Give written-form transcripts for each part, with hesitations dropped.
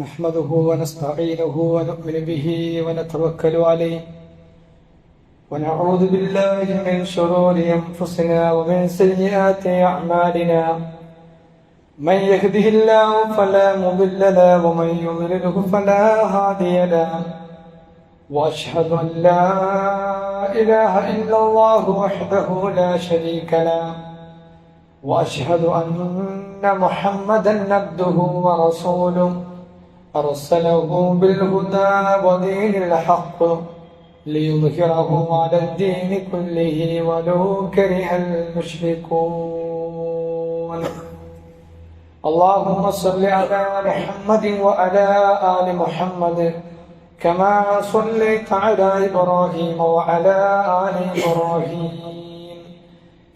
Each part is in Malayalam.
نحمده ونستعينه ونؤمن به ونتوكل عليه ونعوذ بالله من شرور أنفسنا ومن سيئات أعمالنا من يهده الله فلا مضل له ومن يضلله فلا هادي له وأشهد أن لا إله إلا الله وحده لا شريك له وأشهد أن محمدا عبده ورسوله أرسله بالهدى ودين الحق ليظهره على الدين كله ولو كره المشركون اللهم صل على محمد وعلى آل محمد كما صليت على إبراهيم وعلى آل إبراهيم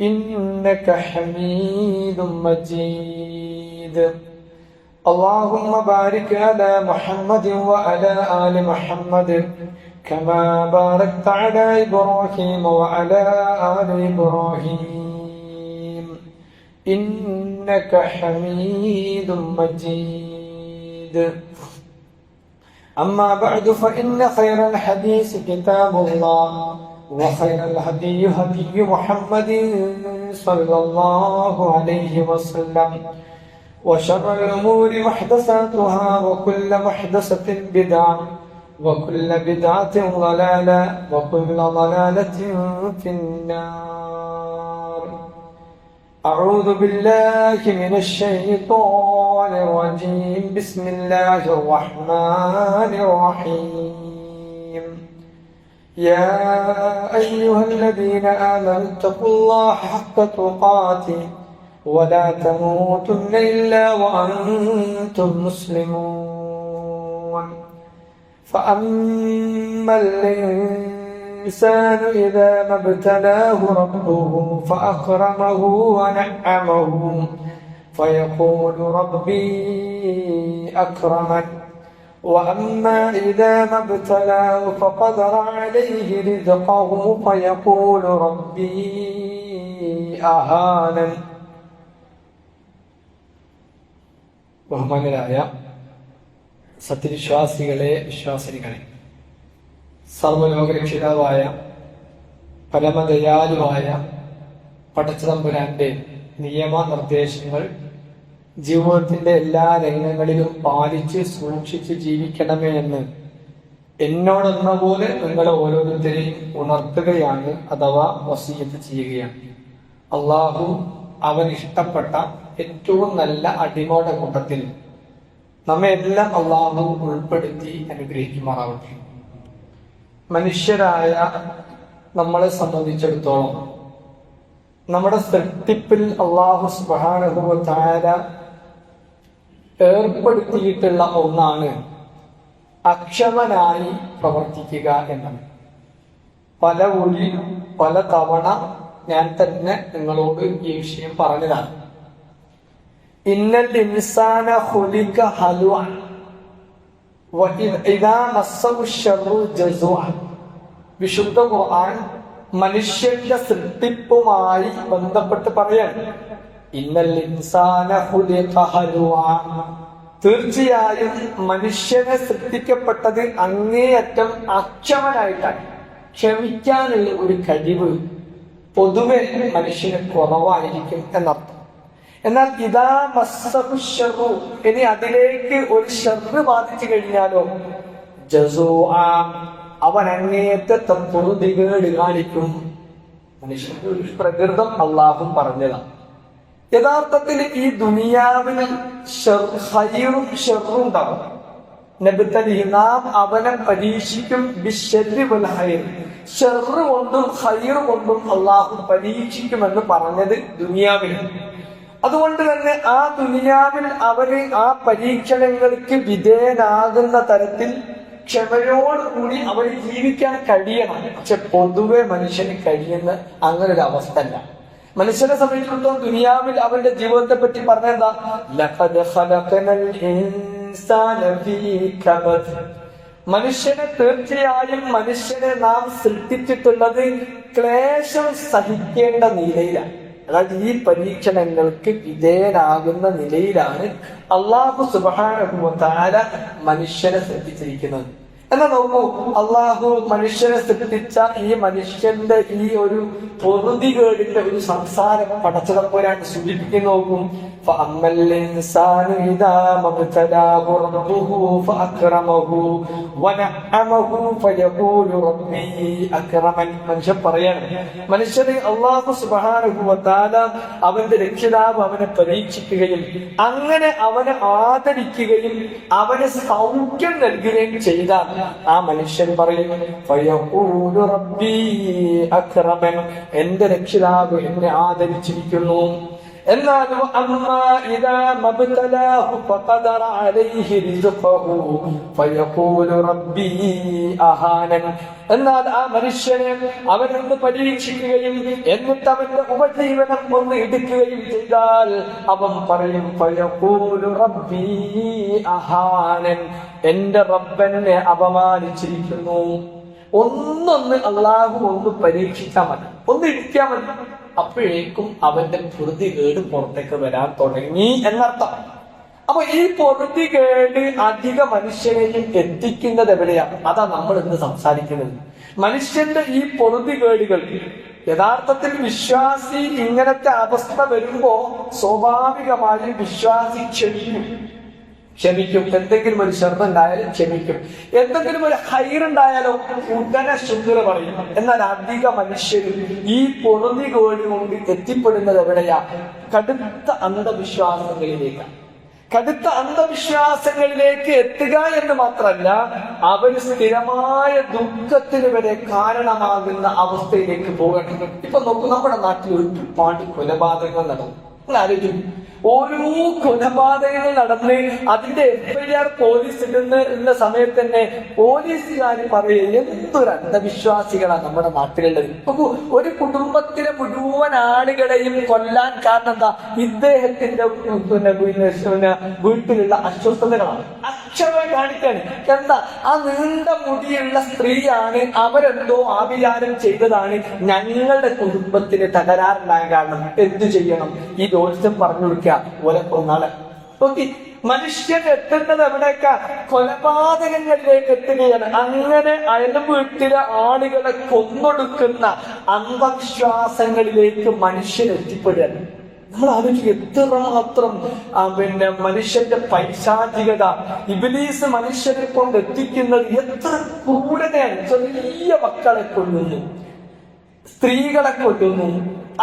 إنك حميد مجيد اللهم بارك على محمد وعلى آل محمد كما باركت على إبراهيم وعلى آل إبراهيم إنك حميد مجيد أما بعد فإن خير الحديث كتاب الله وخير الهدي هدي محمد صلى الله عليه وسلم وشر الأمور محدثاتها وكل محدثة بدعة وكل بدعة ضلالة وكل ضلالة في النار أعوذ بالله من الشيطان الرجيم بسم الله الرحمن الرحيم يا أيها الذين آمنوا اتقوا الله حق تقاته ولا تموتن إلا وأنتم مسلمون فأما الإنسان إذا ما ابتلاه ربه فأكرمه ونعمه فيقول ربي أكرمن وأما إذا ما ابتلاه فقدر عليه رزقه فيقول ربي أهانن. ബഹുമാന്യരായ സത്യവിശ്വാസികളെ, വിശ്വാസിനികളെ, സർവ്വലോകരക്ഷിതാവായ പരമദയാലുവായ പടച്ചതമ്പുരാന്റെ നിയമനിർദ്ദേശങ്ങൾ ജീവിതത്തിന്റെ എല്ലാ രംഗങ്ങളിലും പാലിച്ച് സൂക്ഷിച്ച് ജീവിക്കണമേ എന്ന് എന്നോടെന്ന പോലെ നിങ്ങളെ ഓരോരുത്തരെയും ഉണർത്തുകയാണ്, അഥവാ വസിയത്ത് ചെയ്യുകയാണ്. അള്ളാഹു അവൻ ഇഷ്ടപ്പെട്ട ഏറ്റവും നല്ല അടിമയുടെ കൂട്ടത്തിൽ നമ്മെ എല്ലാം അള്ളാഹു ഉൾപ്പെടുത്തി അനുഗ്രഹിക്കുമാറാവട്ടെ. മനുഷ്യരായ നമ്മളെ സംബന്ധിച്ചിടത്തോളം നമ്മുടെ സൃഷ്ടിപ്പിൽ അള്ളാഹു സുബ്ഹാനഹു വ തആല ഏർപ്പെടുത്തിയിട്ടുള്ള ഒന്നാണ് അക്ഷമനായി പ്രവർത്തിക്കുക എന്നത്. പല തവണ ഞാൻ തന്നെ നിങ്ങളോട് ഈ വിഷയം പറഞ്ഞതാണ്. ഇന്നൽ ഇൻസാന ഖുലിക ഹലുഅൻ വഇദാ മസ്സഹു ശർറു ജസുഅൻ. വിശുദ്ധ ഖുർആൻ മനുഷ്യന്റെ സൃഷ്ടിപ്പുമായി ബന്ധപ്പെട്ട് പറയാണ്, ഇന്നൽ ഇൻസാന ഖുലിക ഹലുഅൻ. തീർച്ചയായും മനുഷ്യനെ സൃഷ്ടിക്കപ്പെട്ടത് അങ്ങേയറ്റം അക്ഷമനായിട്ടാണ്. ക്ഷമിക്കാനുള്ള ഒരു കഴിവ് പൊതുവെ മനുഷ്യന് കുറവായിരിക്കും എന്നർത്ഥം. എന്നാൽ ഇദാ മസ്സഹു ശർറു, ഇനി അതിലേക്ക് ഒരു ശർറ് ബാധിച്ചു കഴിഞ്ഞാലോ ജസൂഅ, അവൻ അങ്ങേയറ്റത്തെ പൊറുതികേട് കാണിക്കും. മനുഷ്യന്റെ ഒരു പ്രകൃതം അള്ളാഹു പറഞ്ഞതാണ്. യഥാർത്ഥത്തിൽ ഈ ദുനിയാവിൽ ഹൈറും ഷർറും ഉണ്ടാവും. നബിതലിഹി, നാം അവനെ പരീക്ഷിക്കും ബിശ്ശർരി വൽ ഹൈർ. ഷർറ് കൊണ്ടും ഹൈർ കൊണ്ടും അള്ളാഹു പരീക്ഷിക്കുമെന്ന് പറഞ്ഞത് ദുനിയാവിൽ. അതുകൊണ്ട് തന്നെ ആ ദുനിയാവിൽ അവര് ആ പരീക്ഷണങ്ങൾക്ക് വിധേയനാകുന്ന തരത്തിൽ ക്ഷമയോടുകൂടി അവർ ജീവിക്കാൻ കഴിയണം. പക്ഷെ പൊതുവെ മനുഷ്യന് കഴിയുന്ന അങ്ങനെ ഒരു അവസ്ഥ അല്ല. മനുഷ്യനെ സംബന്ധിച്ചിടത്തോളം ദുനിയാവിൽ അവന്റെ ജീവിതത്തെ പറ്റി പറഞ്ഞെന്താ, ലഖദ് ഖലഖനൽ ഇൻസാന ഫീ കബദ്. മനുഷ്യനെ തീർച്ചയായും മനുഷ്യനെ നാം സൃഷ്ടിച്ചിട്ടുള്ളത് ക്ലേശം സഹിക്കേണ്ട നിലയിലാണ്. അതായത് ഈ പരീക്ഷണങ്ങൾക്ക് വിധേയനാകുന്ന നിലയിലാണ് അല്ലാഹു സുബ്ഹാനഹു വ തആല മനുഷ്യനെ സൃഷ്ടിച്ചിരിക്കുന്നത്. എന്നാ നോക്കൂ, അള്ളാഹു മനുഷ്യനെ സൃഷ്ടിച്ച ഈ മനുഷ്യന്റെ ഈ ഒരു പൊറുതികേടിന്റെ ഒരു സംസാരം പടച്ചതപ്പോരാൻ സൂചിപ്പിക്കുന്നു. നോക്കും, മനുഷ്യൻ പറയാണ്, മനുഷ്യന് അല്ലാഹു സുബ്ഹാനഹു വ തആല അവന്റെ രക്ഷിതാവ് അവനെ പരീക്ഷിക്കുകയും അങ്ങനെ അവനെ ആദരിക്കുകയും അവന് സൗഖ്യം നൽകുകയും ചെയ്താൽ ആ മനുഷ്യൻ പറയും, ഫയഖൂലു റബ്ബി അക്രമൻ, എന്റെ രക്ഷിതാവ് എന്നെ ആദരിച്ചിരിക്കുന്നു. എന്നാൽ അമ്മാ ഇദാ മബ്തലാഹു ഫഖദറ അലൈഹി റിസ്ഖഹു ഫയഖൂലു റബ്ബി അഹാനൻ, എന്നാൽ ആ മനുഷ്യനെ അവനൊന്ന് പരീക്ഷിക്കുകയും എന്നിട്ട് അവന്റെ ഉപജീവനം ഒന്ന് എടുക്കുകയും ചെയ്താൽ അവൻ പറയും, ഫയഖൂലു റബ്ബി അഹാനൻ, എന്റെ റബ്ബനെ അപമാനിച്ചിരിക്കുന്നു. ഒന്നൊന്ന് അള്ളാഹു ഒന്ന് പരീക്ഷിച്ചാൽ മതി, ഒന്ന് ഇരിക്കാൻ മതി, അപ്പോഴേക്കും അവന്റെ പൊറുതികേട് പുറത്തേക്ക് വരാൻ തുടങ്ങി എന്നർത്ഥം. അപ്പൊ ഈ പൊറുതികേട് അധിക മനുഷ്യനെയും എത്തിക്കുന്നത് എവിടെയാണ്? അതാ നമ്മൾ ഇന്ന് സംസാരിക്കുന്നത്. മനുഷ്യന്റെ ഈ പൊറുതികേടുകൾ യഥാർത്ഥത്തിൽ വിശ്വാസി ഇങ്ങനത്തെ അവസ്ഥ വരുമ്പോ സ്വാഭാവികമായും വിശ്വാസി ക്ഷമിക്കും. എന്തെങ്കിലും ഒരു ഷർറ് ഉണ്ടായാലും ക്ഷമിക്കും. എന്തെങ്കിലും ഒരു ഹൈറുണ്ടായാലോ ഉടനെ ശുദ്ധത പറയും. എന്നാൽ അധിക മനുഷ്യരും ഈ പൊറുതികേട് കൊണ്ട് എത്തിപ്പെടുന്നത് എവിടെയാ? കടുത്ത അന്ധവിശ്വാസങ്ങളിലേക്കാണ്. കടുത്ത അന്ധവിശ്വാസങ്ങളിലേക്ക് എത്തുക എന്ന് മാത്രമല്ല, അവർ സ്ഥിരമായ ദുഃഖത്തിന് വരെ കാരണമാകുന്ന അവസ്ഥയിലേക്ക് പോകണം. ഇപ്പൊ നോക്കൂ, നമ്മുടെ നാട്ടിൽ ഒരുപാട് കൊലപാതകങ്ങൾ നടന്നു. ആലോചിക്കും, ഓരോ കൊലപാതകങ്ങൾ നടന്ന് അതിന്റെ FIR പോലീസ് ഇടുന്ന സമയത്ത് തന്നെ പോലീസുകാർ പറയുക എന്തൊരു അന്ധവിശ്വാസികളാണ് നമ്മുടെ നാട്ടിലുള്ളത്. നോക്കൂ, ഒരു കുടുംബത്തിലെ മുഴുവൻ ആളുകളെയും കൊല്ലാൻ കാരണം എന്താ? ഇദ്ദേഹത്തിന്റെ വീട്ടിലുള്ള അസ്വസ്ഥതകളാണ്. അക്ഷരം കാണിക്കാണ്. എന്താ? ആ നീണ്ട മുടിയുള്ള സ്ത്രീയാണ്, അവരെന്തോ ആഭിചാരം ചെയ്തതാണ് ഞങ്ങളുടെ കുടുംബത്തിന് തകരാറുണ്ടായ കാരണം. എന്തു ചെയ്യണം? ഈ ജോത്സ്യം പറഞ്ഞു കൊടുക്കുക, ഓലെ കൊന്നാളെ. ഓക്കെ, മനുഷ്യൻ എത്തേണ്ടത് എവിടേക്കാ? കൊലപാതകങ്ങളിലേക്ക് എത്തുകയാണ്. അങ്ങനെ അയൽ വീട്ടിലെ ആളുകളെ കൊന്നൊടുക്കുന്ന അന്ധവിശ്വാസങ്ങളിലേക്ക് മനുഷ്യൻ എത്തിപ്പെടുകയാണ്. നമ്മൾ ആലോചിക്കുക, എത്രമാത്രം മനുഷ്യന്റെ പൈശാചികത, ഇബ്ലീസ് മനുഷ്യരെ കൊണ്ട് എത്തിക്കുന്നത് എത്ര ക്രൂരതയാണ്. ചെറിയ മക്കളെ കൊല്ലുന്നു, സ്ത്രീകളെ കൊല്ലുന്നു,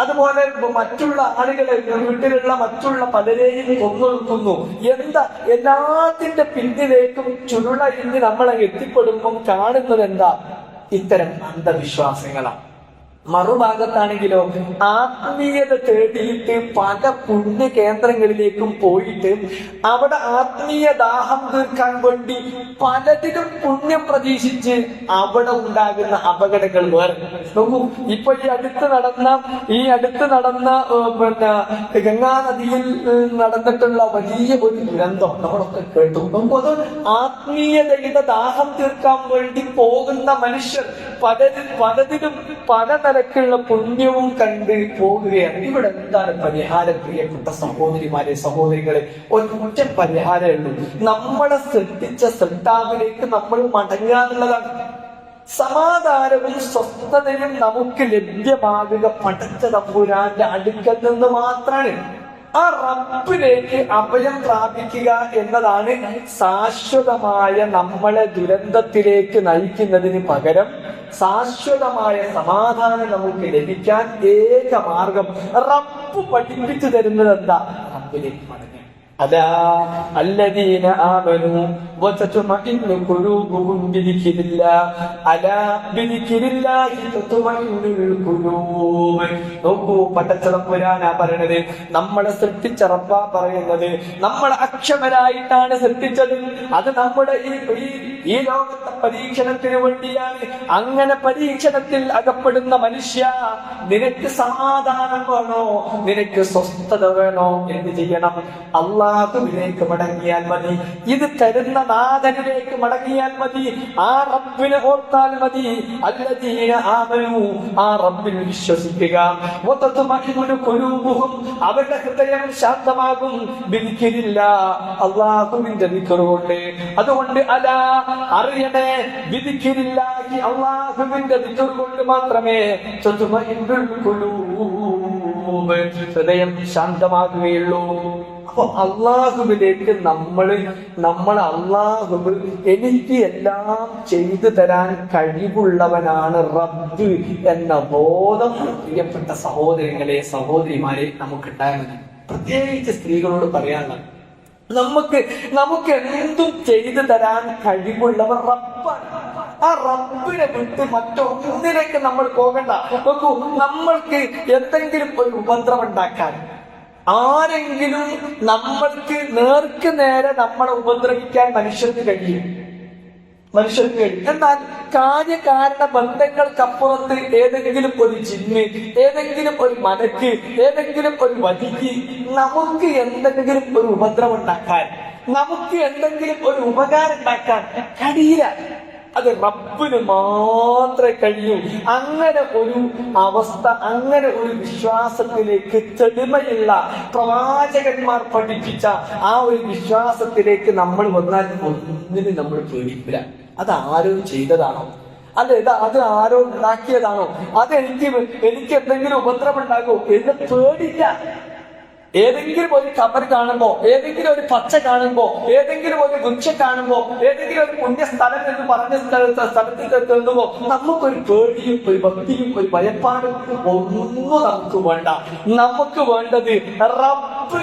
അതുപോലെ മറ്റുള്ള ആളുകളെ, വീട്ടിലുള്ള മറ്റുള്ള പലരെയും കൊന്നൊടുക്കുന്നു. എന്താ? എല്ലാത്തിന്റെ പിന്നിലേക്കും ചുരുളഴിഞ്ഞ് നമ്മളെ എത്തിപ്പെടുമ്പം കാണുന്നത് എന്താ? ഇത്തരം അന്ധവിശ്വാസങ്ങളാണ്. മറുഭാഗത്താണെങ്കിലോ ആത്മീയത തേടിയിട്ട് പല പുണ്യ കേന്ദ്രങ്ങളിലേക്കും പോയിട്ട് അവിടെ ആത്മീയ ദാഹം തീർക്കാൻ വേണ്ടി പലതിലും പുണ്യം പ്രതീക്ഷിച്ച് അവിടെ ഉണ്ടാകുന്ന അപകടങ്ങൾ വേറെ. നോക്കൂ, ഇപ്പൊ ഈ അടുത്ത് നടന്ന ഗംഗാനദിയിൽ നടന്നിട്ടുള്ള വലിയ ഒരു ദുരന്തം നമ്മളൊക്കെ കേട്ടു. നമുക്ക് അത് ആത്മീയതയുടെ ദാഹം തീർക്കാൻ വേണ്ടി പോകുന്ന മനുഷ്യർ പലതിലും പല നിലക്കുള്ള പുണ്യവും കണ്ട് പോകുകയാണ്. ഇവിടെ എന്താണ് പരിഹാരം? പ്രിയപ്പെട്ട സഹോദരിമാരെ, സഹോദരികളെ, ഒറ്റ പരിഹാരമേ ഉള്ളൂ. നമ്മളെ സൃഷ്ടിച്ച സൃഷ്ടാവിലേക്ക് നമ്മൾ മടങ്ങുക എന്നുള്ളതാണ്. സമാധാനവും സ്വസ്ഥതയും നമുക്ക് ലഭ്യമാകുക പടച്ച തമ്പുരാന്റെ അടുക്കൽ നിന്ന് മാത്രമാണ്. ആ റബ്ബിലേക്ക് അഭയം പ്രാപിക്കുക എന്നതാണ് ശാശ്വതമായ നമ്മളെ ദുരന്തത്തിലേക്ക് നയിക്കുന്നതിന് പകരം ശാശ്വതമായ സമാധാനം നമുക്ക് ലഭിക്കാൻ ഏക മാർഗം റബ്ബ് പഠിപ്പിച്ചു തരുന്നത് എന്താ? റബ്ബിലേക്ക് മടങ്ങുക. അലാ അല്ലദീന ആമനൂ വതത്മഇന്നു ഖുലൂബുഹും ബിദിക്രില്ലാഹ് അലാ ബിദിക്രില്ലാഹി തത്മഇന്നുൽ ഖുലൂബ്. നോക്കൂ, പടച്ചതമ്പുരാനാ പറയണത്, നമ്മളെ സൃഷ്ടിച്ച റബ്ബാ പറയുന്നത്. നമ്മളെ അക്ഷമരായിട്ടാണ് സൃഷ്ടിച്ചത്. അത് നമ്മുടെ ഈ ലോകത്തെ പരീക്ഷണത്തിന് വേണ്ടിയാണ്. അങ്ങനെ പരീക്ഷണത്തിൽ അകപ്പെടുന്ന മനുഷ്യ, നിനക്ക് സമാധാനം വേണോ? നിനക്ക് സ്വസ്ഥത വേണോ? എന്ത് ചെയ്യണം? അള്ളാഹ് അള്ളാഹുവിലേക്ക് മടങ്ങിയാൽ മതി. ഇത് തരുന്ന നാഥനിലേക്ക് മടങ്ങിയാൽ മതി. ആ റബ്ബിനെ ഓർത്താൽ മതി. അല്ലദീന ആമനൂ, ആ റബ്ബിൽ വിശ്വസിക്കുക. വതത്മഇന്നു ഖുലൂബുഹും, അവരുടെ ഹൃദയം ശാന്തമാകും. ബിദിക്രില്ലാഹ്, അള്ളാഹുവിന്റെ ദിക്ർ കൊണ്ട്. അതുകൊണ്ട് അലാ, അറിയണേ, ബിദിക്രില്ലാഹി, അള്ളാഹുവിന്റെ ദിക്ർ കൊണ്ട് മാത്രമേ തത്മഇന്നുൽ ഖുലൂബ്, ഹൃദയം ശാന്തമാകുകയുള്ളൂ. അപ്പൊ അള്ളാഹുവിലേക്ക് നമ്മൾ അള്ളാഹു എനിക്ക് എല്ലാം ചെയ്തു തരാൻ കഴിവുള്ളവനാണ് റബ്ബ് എന്ന ബോധം പ്രിയപ്പെട്ട സഹോദരങ്ങളെ, സഹോദരിമാരെ നമുക്കുണ്ടായാൽ മതി. പ്രത്യേകിച്ച് സ്ത്രീകളോട് പറയാനുള്ളത്, നമുക്ക് എന്തും ചെയ്തു തരാൻ കഴിവുള്ളവർ റബ്ബാണ്. ആ റബ്ബിനെ വിട്ട് മറ്റൊന്നിലേക്ക് നമ്മൾ പോകണ്ട. നോക്കൂ, നമ്മൾക്ക് എന്തെങ്കിലും ഒരു ഉപദ്രവം ഉണ്ടാക്കാൻ ആരെങ്കിലും നമ്മൾക്ക് നേർക്ക് നേരെ നമ്മളെ ഉപദ്രവിക്കാൻ മനുഷ്യർക്ക് കഴിയും. എന്നാൽ കാര്യകാരണ ബന്ധങ്ങൾക്കപ്പുറത്ത് ഏതെങ്കിലും ഒരു ജിന്ന്, ഏതെങ്കിലും ഒരു മലക്ക്, ഏതെങ്കിലും ഒരു വലിക്ക് നമുക്ക് എന്തെങ്കിലും ഒരു ഉപദ്രവം ഉണ്ടാക്കാൻ, നമുക്ക് എന്തെങ്കിലും ഒരു ഉപകാരം ഉണ്ടാക്കാൻ കഴിയില്ല. അത് റബ്ബിന് മാത്രമേ കഴിയൂ. അങ്ങനെ ഒരു അവസ്ഥ, അങ്ങനെ ഒരു വിശ്വാസത്തിലേക്ക് തെളിമയുള്ള പ്രവാചകന്മാർ പഠിപ്പിച്ച ആ ഒരു വിശ്വാസത്തിലേക്ക് നമ്മൾ വന്നാൽ ഒന്നിനും നമ്മൾ പേടിക്കില്ല. അത് ആരോ ചെയ്തതാണോ, അല്ലെ അത് ആരോ ഉണ്ടാക്കിയതാണോ, അത് എനിക്ക് എന്തെങ്കിലും ഉപദ്രവം ഉണ്ടാകുമോ എന്ന് പേടില്ല. ഏതെങ്കിലും ഒരു ഖബർ കാണുമ്പോ, ഏതെങ്കിലും ഒരു പച്ച കാണുമ്പോ, ഏതെങ്കിലും ഒരു വൃക്ഷം കാണുമ്പോ, ഏതെങ്കിലും ഒരു പുണ്യസ്ഥലം എന്ന് പറഞ്ഞ സ്ഥലത്തിൽ എത്തുമ്പോ നമുക്കൊരു പേടിയും ഒരു ഭക്തിയും ഒരു ഭയപ്പാടും ഒന്നും നമുക്ക് വേണ്ട. നമുക്ക് വേണ്ടത് റബ്ബ്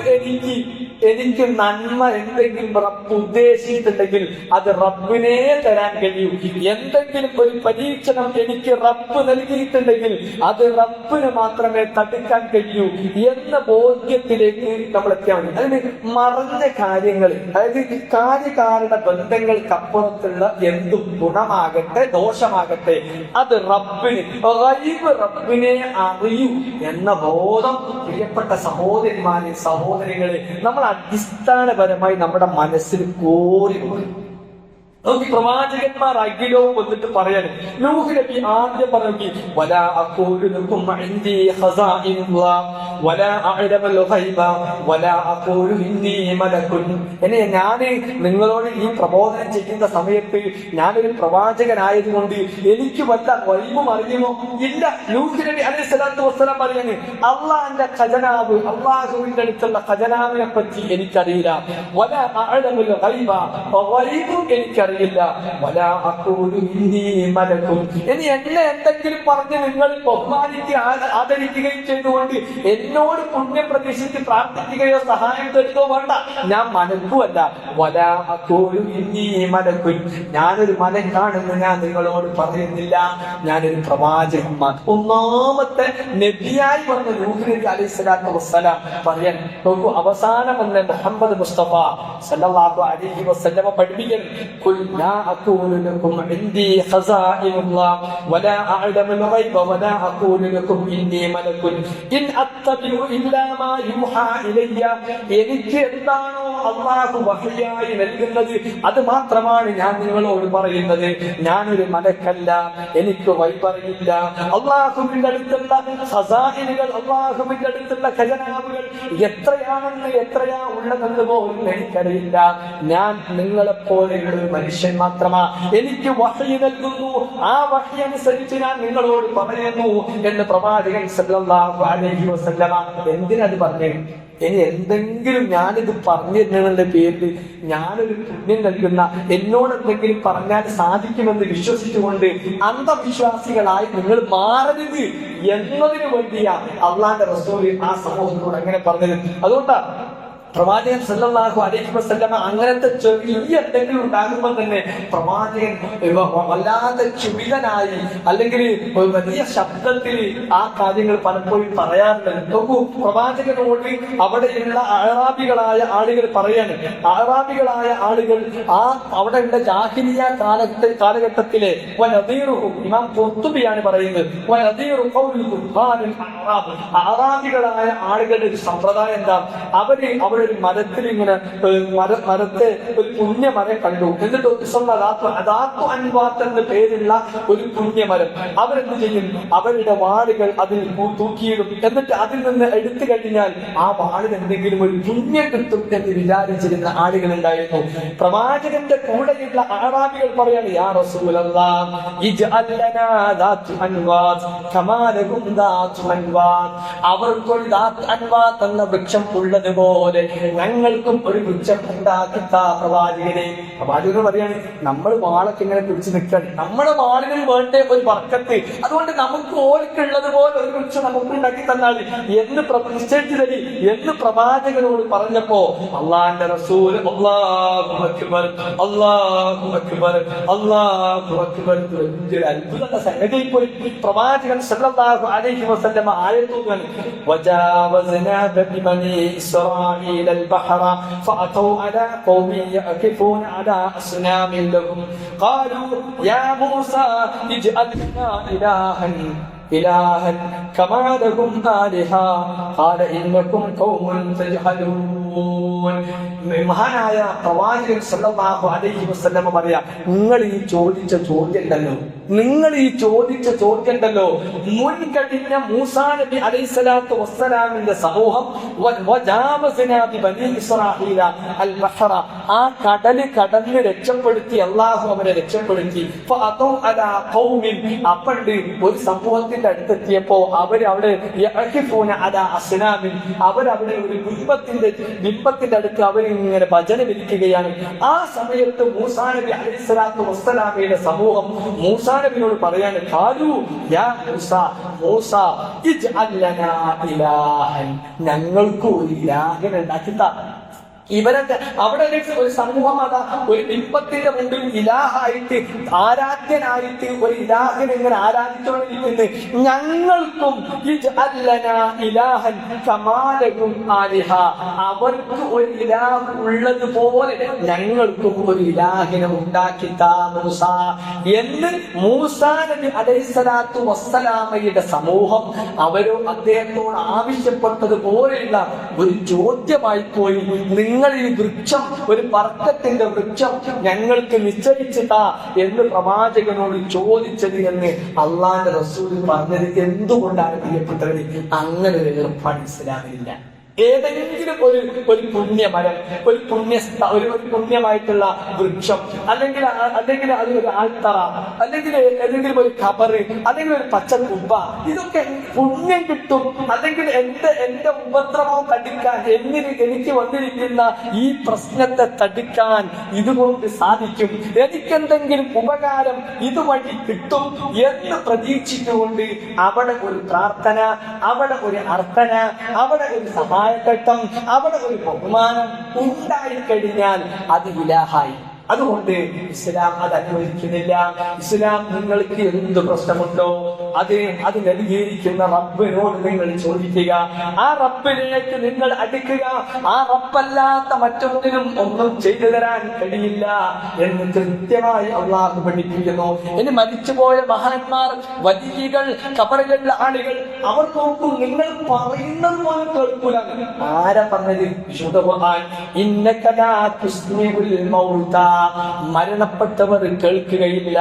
എനിക്ക് നന്മ എന്തെങ്കിലും റബ്ബ് ഉദ്ദേശിച്ചിട്ടുണ്ടെങ്കിൽ അത് റബ്ബിനെ തരാൻ കഴിയും. എന്തെങ്കിലും ഒരു പരീക്ഷണം എനിക്ക് റബ്ബ് നൽകിയിട്ടുണ്ടെങ്കിൽ അത് റബ്ബിന് മാത്രമേ തടുക്കാൻ കഴിയൂ എന്ന ബോധ്യത്തിലേക്ക് നമ്മൾ എത്തിയാൽ മതി. അതിന് മറഞ്ഞ കാര്യങ്ങൾ, അതായത് കാര്യകാരണ ബന്ധങ്ങൾക്കപ്പുറത്തുള്ള എന്തും ഗുണമാകട്ടെ ദോഷമാകട്ടെ അത് റബ്ബിനെ അറിയൂ എന്ന ബോധം പ്രിയപ്പെട്ട സഹോദരിമാരെ, സഹോദരികളെ, നമ്മൾ അടിസ്ഥാനപരമായി നമ്മുടെ മനസ്സിൽ കോരി നോക്കി. പ്രവാചകന്മാർ അഖിലവും വന്നിട്ട് പറയാണ്. നൂഹ് നബി ആദ്യം പറഞ്ഞു, വലാ അഖൂലു ലക്കും ഇൻദീ ഖസാഇനുല്ലാഹ് വലാ അഅലമുൽ ഗൈബ വലാ അഖൂലു ഇന്നീ മലകുൻ. ഞാൻ നിങ്ങളോട് ഈ പ്രബോധനം ചെയ്യുന്ന സമയത്ത് ഞാനൊരു പ്രവാചകനായതുകൊണ്ട് എനിക്ക് വല്ല ഗൈബും അറിയുമോ? ഇല്ല. നൂഹ് നബി അലൈഹി സ്വലാത്തു വസ്സലാം പറയാണ്, അള്ളാഹിന്റെ ഖജനാവ്, അള്ളാഹുവിന്റെ അടുത്തുള്ള ഖജനാവിനെ പറ്റി എനിക്കറിയില്ല. വലാ അഅലമുൽ ഗൈബ, ഗൈബും എനിക്കറിയില്ല. വലാ അഖൂലു ഇന്നീ മലകുൻ. ഇനി എന്നെ എന്തെങ്കിലും പറഞ്ഞ് നിങ്ങൾ ബഹുമാനിക്കുകയും ആദരിക്കുകയും ചെയ്തുകൊണ്ട് എന്നോട് പുണ്യം പ്രതീക്ഷിച്ച് പ്രാർത്ഥിക്കുകയോ സഹായം തരുകയോ വേണ്ട. ഞാൻ മലക്കുമല്ല. വലാ അഖൂലു ഇന്നീ മലകുൻ. ഞാനൊരു മലക്കാണെന്ന് ഞാൻ നിങ്ങളോട് പറയുന്നില്ല. ഞാനൊരു പ്രവാചകന്മാർ. ഒന്നാമത്തെ നബിയായി വന്ന നൂഹ് നബി അലൈഹി സ്വലാത്തു വസ്സലാം പറയാൻ നോക്കൂ. അവസാനം വന്ന മുഹമ്മദ് മുസ്തഫ സല്ലല്ലാഹു അലൈഹി വസല്ലമ പഠിപ്പിക്കുന്നു, ഖുൽ ലാ അഖൂലു ലക്കും ഇൻദീ ഖസാഇനുല്ലാഹ് വലാ അഅലമുൽ ഗൈബ വലാ അഖൂലു ലക്കും ഇന്നീ മലകുൻ ഇൻ അത്തബിഉ ഇല്ലാ മാ യൂഹാ ഇലയ്യ. എനിക്ക് എന്താണോ അല്ലാഹു വഹ്യായി നൽകുന്നത് അത് മാത്രമാണ് ഞാൻ നിങ്ങളോട് പറയുന്നത്. ഞാനൊരു മലക്കല്ല, എനിക്ക് വൈപറിയില്ല. അല്ലാഹുവിന്റെ അടുത്തുള്ള ഖസാഇനുകൾ, അല്ലാഹുവിന്റെ അടുത്തുള്ള ഖജനാവുകൾ എത്രയാ ഉള്ളതെന്ന് പോലും എനിക്കറിയില്ല. ഞാൻ നിങ്ങളെപ്പോലെയുള്ള ഒരു മനുഷ്യൻ മാത്രമാ. എനിക്ക് വഹ്യ് നൽകുന്നു, ആ വഹ്യ് അനുസരിച്ച് ഞാൻ നിങ്ങളോട് പറയുന്നു എന്ന് പ്രവാചകൻ സല്ലല്ലാഹു അലൈഹി വസല്ലമ. എന്തിനത് പറഞ്ഞു? ഇനി എന്തെങ്കിലും ഞാനിത് പറഞ്ഞു തരുന്നതിന്റെ പേരിൽ ഞാനൊരു പുണ്യം നൽകുന്ന, എന്നോട് എന്തെങ്കിലും പറഞ്ഞാൽ സാധിക്കുമെന്ന് വിശ്വസിച്ചുകൊണ്ട് അന്ധവിശ്വാസികളായി നിങ്ങൾ മാറരുത് എന്നതിനു വേണ്ടിയാ അള്ളാന്റെ റസൂൽ ആ സമൂഹത്തോട് അങ്ങനെ പറഞ്ഞത്. അതുകൊണ്ടാ പ്രവാചകൻ സല്ലല്ലാഹു അലൈഹി വസല്ലമ അങ്ങനത്തെ ചെറിയ എന്തെങ്കിലും ഉണ്ടാകുമ്പോൾ തന്നെ പ്രവാചകൻ വല്ലാതെ ക്ഷുഭിതനായി അല്ലെങ്കിൽ വലിയ ശബ്ദത്തിൽ ആ കാര്യങ്ങൾ പലപ്പോഴും പറയാറുണ്ട്. നോക്കൂ, പ്രവാചകനോട് അവിടെയുള്ള അഅറാബികളായ ആളുകൾ പറയാണ്. അഅറാബികളായ ആളുകൾ അവിടെയുള്ള ജാഹിലിയ കാലഘട്ടത്തിലെ ഇമാം ഖുർത്തുബിയാണ് പറയുന്നത്, അഅറാബികളായ ആളുകളുടെ ഒരു സമ്പ്രദായം എന്താ? അവര് അവരൊരു മരത്തിൽ ഇങ്ങനെ മരത്തെ ഒരു പുണ്യമരം കണ്ടു. എന്നിട്ട് അതാത്തു അൻവാത്ത് എന്ന പേരുള്ള ഒരു പുണ്യമരം അവരെന്ത് ചെയ്യും? അവരുടെ വാളുകൾ അതിൽ തൂക്കിയിടും. എന്നിട്ട് അതിൽ നിന്ന് എടുത്തു കഴിഞ്ഞാൽ ആ വാളിന് എന്തെങ്കിലും ഒരു പുണ്യം കിട്ടും എന്ന് വിചാരിച്ചിരുന്ന ആളുകൾ ഉണ്ടായിരുന്നു. പ്രവാചകന്റെ കൂടെയുള്ള ആറാബികൾ പറയാണ്, യാ റസൂലല്ലാഹ് ഇജ്അൽ ലനാ ദാതു അൻവാത്ത് കമാ ലഹും ദാതു അൻവാത്ത്. അവർക്കൊരു ദാത്ത് അൻവാത്ത് എന്ന വൃക്ഷം ഉള്ളതുപോലെ ഞങ്ങൾക്കും ഒരു വൃക്ഷം ഉണ്ടാക്കിത്ത പ്രവാചകനെ. പ്രവാചകർ പറയാണ്, നമ്മൾ വാളൊക്കെ ഇങ്ങനെ പിടിച്ചു നിൽക്കണം, നമ്മുടെ വാളിനും വേണ്ട ഒരു ബർക്കത്ത്, അതുകൊണ്ട് നമുക്ക് ഓർക്കുള്ളത് പോലെ ഒരു വൃക്ഷം നമുക്ക് ഉണ്ടാക്കി തന്നാൽ എന്ന് നിശ്ചയിച്ചു തരി എന്ന് പ്രവാചകനോട് പറഞ്ഞപ്പോ അള്ളാന്റെ റസൂൽ അല്ലാഹു അക്ബർ അല്ലാഹു അക്ബർ അല്ലാഹു അക്ബർ അത്ഭുത സംഗതി പോയി. പ്രവാചകൻ സല്ലല്ലാഹു അലൈഹി വസല്ലം ആയത്തുകൾ വജാവസ്നാ ബിബനി ഇസ്രാഈല البحر فأتوا على قوم يعكفون على أصنام لهم قالوا يا موسى اجعل لنا إلها كما لهم آلهة قال إنكم قوم تجهلون. മഹാനായ പ്രവാചകൻ സല്ലല്ലാഹു അലൈഹി വസല്ലം പറയാ, നിങ്ങൾ ഈ ചോദിച്ച ചോദ്യം ഉണ്ടല്ലോ മുൻകഴിഞ്ഞ മൂസാ നബി അലൈഹിസ്സലാത്തു വസ്സലാമിന്റെ സമൂഹം ആ കടല് കടന്ന് രക്ഷപ്പെടുത്തി, അള്ളാഹു അവരെ രക്ഷപ്പെടുത്തി. അപ്പണ്ട് ഒരു സമൂഹത്തിന്റെ അടുത്തെത്തിയപ്പോ അവരവിടെ അവരവിടെ ഒരു ബിംബത്തിന്റെ അടുത്ത് അവരിങ്ങനെ ഭജന വിരിക്കുകയാണ്. ആ സമയത്ത് മൂസാ നബി അലൈഹിസ്സലാത്തു വസ്സലാമയുടെ സമൂഹം മൂസാ നബിയോട് പറയാണ്, ഖാലു യാ മൂസാ ഇജ്അൽ ലനാ ഇലാഹൻ, ഞങ്ങൾക്ക് ഒരു ഇലാഹിനെ ഉണ്ടാക്കിത്താ. ഇവരൊക്കെ അവിടെ ഒരു സമൂഹം അതാ ഒരു ബിംബത്തിന്റെ മുമ്പിൽ ഇലാഹായിട്ട് ആരാധ്യനായിട്ട് ഒരു ഇലാഹിനെ ഇങ്ങനെ ആരാധിച്ചുകൊണ്ടിരിക്കുന്നത്. ഞങ്ങൾക്കും ഇലാഹൻ കമാലകും ആലിഹ, അവർക്ക് ഒരു ഇലാഹ് ഉള്ളതുപോലെ ഞങ്ങൾക്കും ഒരു ഇലാഹിനെ ഉണ്ടാക്കി താ മൂസ എന്ന് മൂസാ നബി അലൈഹിസ്സലാത്തു വസ്സലാമയുടെ സമൂഹം അദ്ദേഹത്തോട് ആവശ്യപ്പെട്ടതുപോലെയുള്ള ഒരു ചോദ്യമായി പോയി. നിങ്ങൾ ഈ വൃക്ഷം, ഒരു ബർക്കത്തിന്റെ വൃക്ഷം ഞങ്ങൾക്ക് നിശ്ചയിച്ചിട്ടാ എന്ന് പ്രവാചകനോട് ചോദിച്ചത് എന്ന് അള്ളാന്റെ റസൂൽ പറഞ്ഞത് എന്തുകൊണ്ടാണ് പ്രിയപ്പെട്ടവര്? അങ്ങനെ ഒരു ഏർപ്പാട് ഇസ്ലാമിലില്ല. ഏതെങ്കിലും ഒരു പുണ്യമരം, ഒരു പുണ്യമായിട്ടുള്ള വൃക്ഷം, അല്ലെങ്കിൽ അതൊരു ആൽത്തറ, അല്ലെങ്കിൽ ഏതെങ്കിലും ഒരു ഖബറ്, അല്ലെങ്കിൽ ഒരു പച്ചക്കുബ്ബ, ഇതൊക്കെ പുണ്യം കിട്ടും. അല്ലെങ്കിൽ എന്റെ ഉപദ്രവം തടുക്കാൻ, എനിക്ക് വന്നിരിക്കുന്ന ഈ പ്രശ്നത്തെ തടുക്കാൻ ഇതുകൊണ്ട് സാധിക്കും, എനിക്കെന്തെങ്കിലും ഉപകാരം ഇതുവഴി കിട്ടും എന്ന് പ്രതീക്ഷിച്ചുകൊണ്ട് അവിടെ ഒരു പ്രാർത്ഥന, അവിടെ ഒരു അർത്ഥന, അവിടെ ഒരു സമാധാനം, അവിടെ ഒരു ബഹുമാനം ഉണ്ടായിക്കഴിഞ്ഞാൽ അത് ഇലാഹായി. അതുകൊണ്ട് ഇസ്ലാം അത് അനുവദിക്കുന്നില്ല. ഇസ്ലാം നിങ്ങൾക്ക് എന്ത് പ്രശ്നമുണ്ടോ അത് നൽകിയിരിക്കുന്ന റബ്ബിനോട് നിങ്ങൾ ചോദിക്കുക, ആ റബ്ബിലേക്ക് നിങ്ങൾ അടുക്കുക. ആ റബ്ബല്ലാത്ത മറ്റൊന്നിനും ഒന്നും ചെയ്തു തരാൻ കഴിയില്ല എന്ന് കൃത്യമായി അള്ളാഹു പഠിപ്പിക്കുന്നു. ഇനി മരിച്ചുപോയ മഹാന്മാർ, വലിയകൾ, ഖബറിലുള്ള ആളുകൾ, അവർ നോക്കും, നിങ്ങൾ പറയുന്നത് പോലും കേൾക്കൂല. ആരാ പറഞ്ഞത്? വിശുദ്ധ ഖുർആൻ, ഇന്നക ലാ തുസ്മിഉൽ മൗത, മരണപ്പെട്ടവർ കേൾക്കുകയില്ല.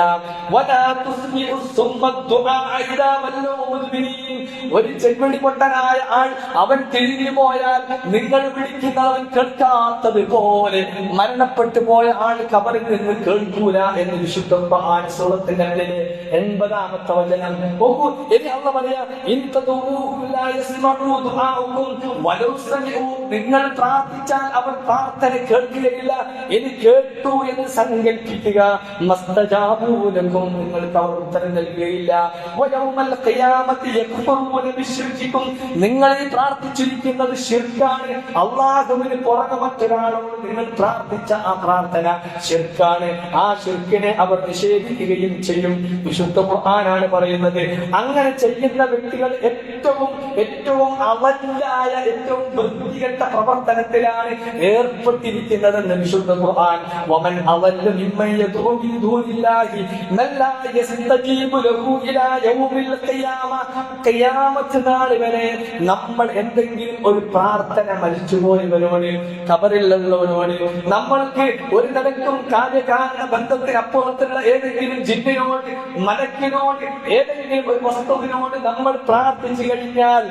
ഒരു ചെങ്കുടി പൊട്ടനായ ആൾ അവൻ തിരിഞ്ഞു പോയാൽ നിങ്ങൾ വിളിക്കുന്നവൻ കേൾക്കാത്തത് പോലെ മരണപ്പെട്ടു പോയ ആൾ ഖബറിൽ നിന്ന് കേൾക്കൂല എന്ന് വിശുദ്ധ ഖുർആൻ സൂറത്തിന്റെ 80-ാമത്തെ വചനം. നോക്കൂ, ഇനി അല്ലാഹു പറയാ, നിങ്ങൾ പ്രാർത്ഥിച്ചാൽ അവർ പ്രാർത്ഥന കേൾക്കുകയില്ല. ഇനി കേട്ടു എന്ന് സങ്കൽപ്പിക്കുക. മസ്തജാബൂലക്കും, നിങ്ങൾക്ക് അവർ ഉത്തരം നൽകുകയില്ല. നിങ്ങൾ ഈ പ്രാർത്ഥിച്ചിരിക്കുന്നത് ശിർക്കാണ്. അള്ളാഹുവിന് പുറമെ മറ്റൊരാളോട് നിങ്ങൾ പ്രാർത്ഥിച്ച ആ പ്രാർത്ഥന ശിർക്കാണ്. ആ ശിർക്കിനെ അവർ നിഷേധിക്കുകയും ചെയ്യും. വിശുദ്ധ ഖുർആനാണ് പറയുന്നത്. അങ്ങനെ ചെയ്യുന്ന വ്യക്തികൾ ഏറ്റവും അവലായ, ഏറ്റവും വൃത്തികെട്ട പ്രവർത്തനത്തിലാണ് ഏർപ്പെട്ടിരിക്കുന്നതെന്ന് വിശുദ്ധ ഖുർആൻ. വമൻ ومن أضل ممن يدعو من دون الله من لا يستجيب له إلى يوم القيامة. ഖിയാമത്ത് നാൾ വരെ നമ്മൾ എന്തെങ്കിലും ഒരു പ്രാർത്ഥന മരിച്ചുപോയവരോട്, ഖബറിലുള്ളവരോട്, നമ്മൾക്ക് ഒരു നിലക്കും കാര്യകാരണ ബന്ധത്തിനപ്പുറത്തുള്ള ഏതെങ്കിലും ജിന്നിനോട്, മലക്കിനോട്, ഏതെങ്കിലും ഒരു വസ്തുവിനോട് നമ്മൾ പ്രാർത്ഥിച്ചു കഴിഞ്ഞാൽ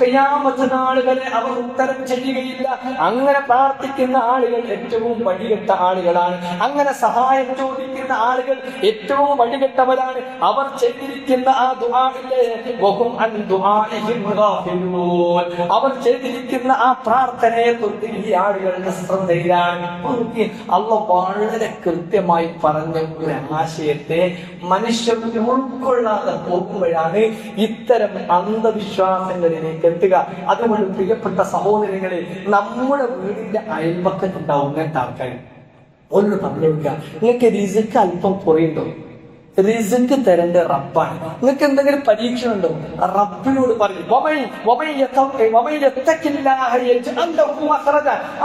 ഖിയാമത്ത് നാൾ വരെ അവർ ഉത്തരം ചെയ്യുകയില്ല. അങ്ങനെ പ്രാർത്ഥിക്കുന്ന ആളുകൾ ഏറ്റവും വഴികെട്ട ആളുകളാണ്. അങ്ങനെ സഹായം ചോദിക്കുന്ന ആളുകൾ ഏറ്റവും വഴികെട്ടവരാണ്. അവർ ചെയ്തിരിക്കുന്ന ആ ദുആഇലെ അവർ ചെയ്തിരിക്കുന്ന ആ പ്രാർത്ഥനയെ തൊട്ട് ഈ ആളുകളുടെ ശ്രദ്ധയിലാണ്. അള്ളാഹ് വളരെ കൃത്യമായി പറഞ്ഞ ഒരു ആശയത്തെ മനുഷ്യർ ഉൾക്കൊള്ളാതെ പോകുമ്പോഴാണ് ഇത്തരം അന്ധവിശ്വാസങ്ങളിലേക്ക് എത്തുക. അതുകൊണ്ട് പ്രിയപ്പെട്ട സഹോദരങ്ങളെ, നമ്മുടെ വീടിന്റെ അയൽപക്കത്തുണ്ടാവും ഇങ്ങനത്തെ ആൾക്കാർ. ഒന്ന് പറഞ്ഞു കൊടുക്കുക, നിങ്ങൾക്ക് റിസ്ക് അല്പം കുറയുണ്ടോ? റിസ്ക് തരേണ്ട റബ്ബാണ്. നിങ്ങൾക്ക് എന്തെങ്കിലും പരീക്ഷ ഉണ്ടോ? റബ്ബിനോട് പറയും.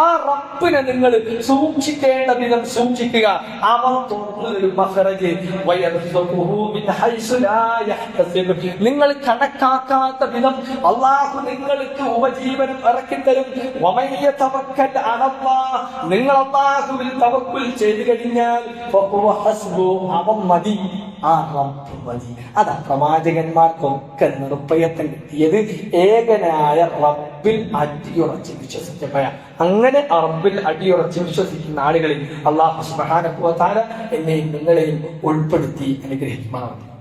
ആ റബ്ബിനെ നിങ്ങൾ സൂക്ഷിക്കേണ്ട വിധം സൂക്ഷിക്കുക. അവൻ തുറന്നൊരു മഖ്റജ്, നിങ്ങൾ കണക്കാക്കാത്ത വിധം അള്ളാഹു നിങ്ങൾക്ക് ഉപജീവനം ഇറക്കിത്തരും. നിങ്ങൾ അള്ളാഹുവിൽ തവക്കുൽ ചെയ്തു കഴിഞ്ഞാൽ അവൻ മതി, ആ റബ്ബ് മതി. അതാ പ്രവാചകന്മാർക്കൊക്കെ നിർഭയത്വം കിട്ടിയത് ഏകനായ റബ്ബിൽ അടിയുറച്ച് വിശ്വസിച്ചപ്പോഴാണ്. അങ്ങനെ റബ്ബിൽ അടിയുറച്ച് വിശ്വസിക്കുന്ന ആളുകളിൽ അല്ലാഹു സുബ്ഹാനഹു വ തആല എന്നെയും നിങ്ങളെയും ഉൾപ്പെടുത്തി അനുഗ്രഹിക്കുമാറാകട്ടെ.